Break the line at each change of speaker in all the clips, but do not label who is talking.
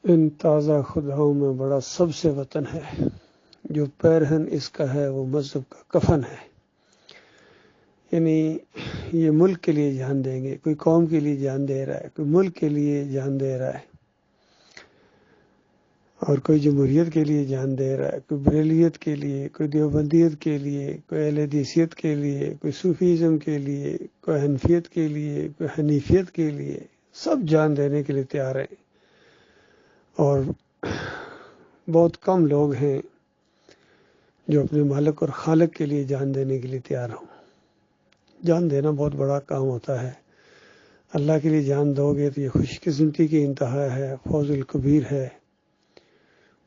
ان تازہ خداؤں میں بڑا سب سے وطن ہے، جو پیرہن اس کا ہے وہ مذہب کا کفن ہے۔ یعنی یہ ملک کے لیے جان دیں گے، کوئی قوم کے لیے جان دے رہا ہے، کوئی ملک کے لیے جان دے رہا ہے، اور کوئی جمہوریت کے لیے جان دے رہا ہے، کوئی بریلیت کے لیے، کوئی دیوبندیت کے لیے، کوئی اہل حدیثیت کے لیے، کوئی صوفیزم کے لیے، کوئی حنفیت کے لیے، کوئی حنیفیت کے لیے، سب جان دینے کے لیے تیار ہیں۔ اور بہت کم لوگ ہیں جو اپنے مالک اور خالق کے لیے جان دینے کے لیے تیار ہوں۔ جان دینا بہت بڑا کام ہوتا ہے۔ اللہ کے لیے جان دو گے تو یہ خوش قسمتی کی انتہا ہے، فوز الکبیر ہے۔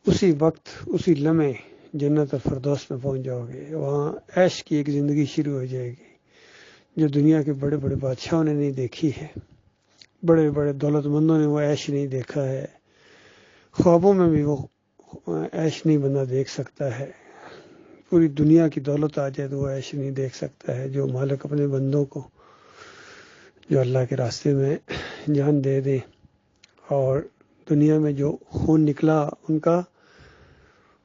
اسی وقت، اسی لمحے جنت الفردوس میں پہنچ جاؤ گے، وہاں عیش کی ایک زندگی شروع ہو جائے گی جو دنیا کے بڑے بڑے بادشاہوں نے نہیں دیکھی ہے، بڑے بڑے دولت مندوں نے وہ عیش نہیں دیکھا ہے، خوابوں میں بھی وہ عیش نہیں بندہ دیکھ سکتا ہے۔ پوری دنیا کی دولت آ جائے تو وہ عیش نہیں دیکھ سکتا ہے۔ جو مالک اپنے بندوں کو جو اللہ کے راستے میں جان دے دے، اور دنیا میں جو خون نکلا ان کا،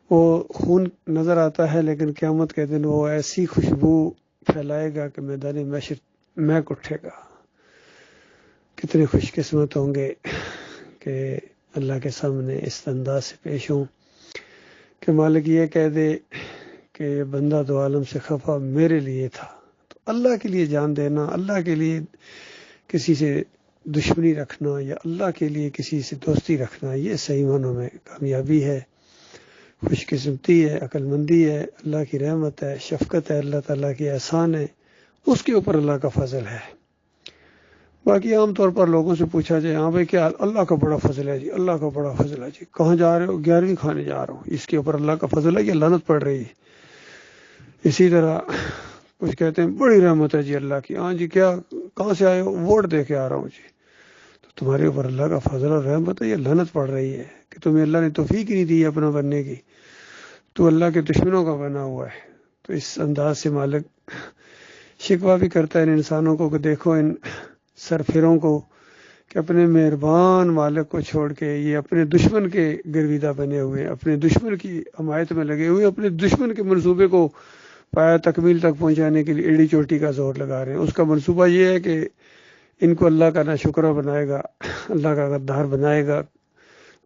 وہ خون نظر آتا ہے لیکن قیامت کے دن وہ ایسی خوشبو پھیلائے گا کہ میدان محشر مہک اٹھے گا۔ کتنے خوش قسمت ہوں گے کہ اللہ کے سامنے اس انداز سے پیش ہوں کہ مالک یہ کہہ دے کہ یہ بندہ دو عالم سے خفا میرے لیے تھا۔ تو اللہ کے لیے جان دینا، اللہ کے لیے کسی سے دشمنی رکھنا یا اللہ کے لیے کسی سے دوستی رکھنا، یہ صحیح معنوں میں کامیابی ہے، خوش قسمتی ہے، عقل مندی ہے، اللہ کی رحمت ہے، شفقت ہے، اللہ تعالیٰ کی احسان ہے، اس کے اوپر اللہ کا فضل ہے۔ باقی عام طور پر لوگوں سے پوچھا جائے، ہاں بھائی کیا اللہ کا بڑا فضل ہے جی، اللہ کا بڑا فضل ہے جی، کہاں جا رہے ہو؟ 11ویں کھانے جا رہا ہوں۔ اس کے اوپر اللہ کا فضل ہے یا لعنت پڑ رہی ہے؟ اسی طرح کچھ کہتے ہیں بڑی رحمت ہے جی اللہ کی، ہاں جی کیا کہاں سے آئے ہو؟ ووٹ دے کے آ رہا ہوں جی۔ تو تمہارے اوپر اللہ کا فضل اور رحمت ہے یا لعنت پڑ رہی ہے کہ تمہیں اللہ نے توفیق ہی نہیں دی اپنا بننے کی، تو اللہ کے دشمنوں کا بنا ہوا ہے۔ تو اس انداز سے مالک شکوہ بھی کرتا ہے ان انسانوں کو کہ دیکھو ان سرفروں کو کہ اپنے مہربان مالک کو چھوڑ کے یہ اپنے دشمن کے گرویدہ بنے ہوئے، اپنے دشمن کی حمایت میں لگے ہوئے، اپنے دشمن کے منصوبے کو پایا تکمیل تک پہنچانے کے لیے ایڑی چوٹی کا زور لگا رہے ہیں۔ اس کا منصوبہ یہ ہے کہ ان کو اللہ کا ناشکرہ بنائے گا، اللہ کا غدار بنائے گا،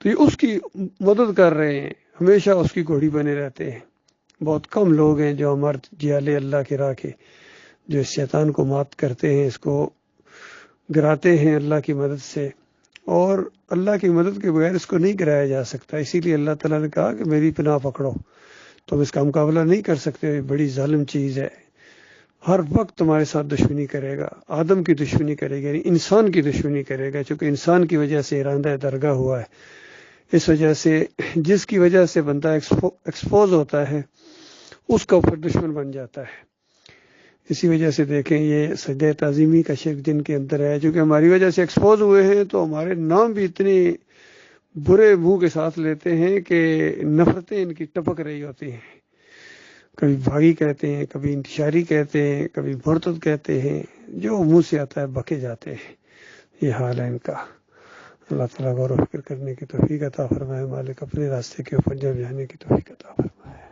تو یہ اس کی مدد کر رہے ہیں، ہمیشہ اس کی گھوڑی بنے رہتے ہیں۔ بہت کم لوگ ہیں جو مرد جیالے اللہ کی راہ کے، جو اس شیطان کو مات کرتے ہیں، اس کو گراتے ہیں اللہ کی مدد سے، اور اللہ کی مدد کے بغیر اس کو نہیں گرایا جا سکتا۔ اسی لیے اللہ تعالیٰ نے کہا کہ میری پناہ پکڑو، تم اس کا مقابلہ نہیں کر سکتے، بڑی ظالم چیز ہے، ہر وقت تمہارے ساتھ دشمنی کرے گا، آدم کی دشمنی کرے گا، یعنی انسان کی دشمنی کرے گا، چونکہ انسان کی وجہ سے ارادہ درگاہ ہوا ہے۔ اس وجہ سے جس کی وجہ سے بندہ ایکسپوز ہوتا ہے اس کا پھر دشمن بن جاتا ہے۔ اسی وجہ سے دیکھیں یہ سجدہ تعظیمی کا شرک جن کے اندر ہے، چونکہ ہماری وجہ سے ایکسپوز ہوئے ہیں تو ہمارے نام بھی اتنے برے منہ کے ساتھ لیتے ہیں کہ نفرتیں ان کی ٹپک رہی ہوتی ہیں۔ کبھی بھاگی کہتے ہیں، کبھی انتشاری کہتے ہیں، کبھی مرتد کہتے ہیں، جو منہ سے آتا ہے بکے جاتے ہیں۔ یہ حال ہے ان کا۔ اللہ تعالیٰ غور و فکر کرنے کی توفیق عطا فرمائے، مالک اپنے راستے کے اوپر جم جانے کی توفیق عطا فرمائے۔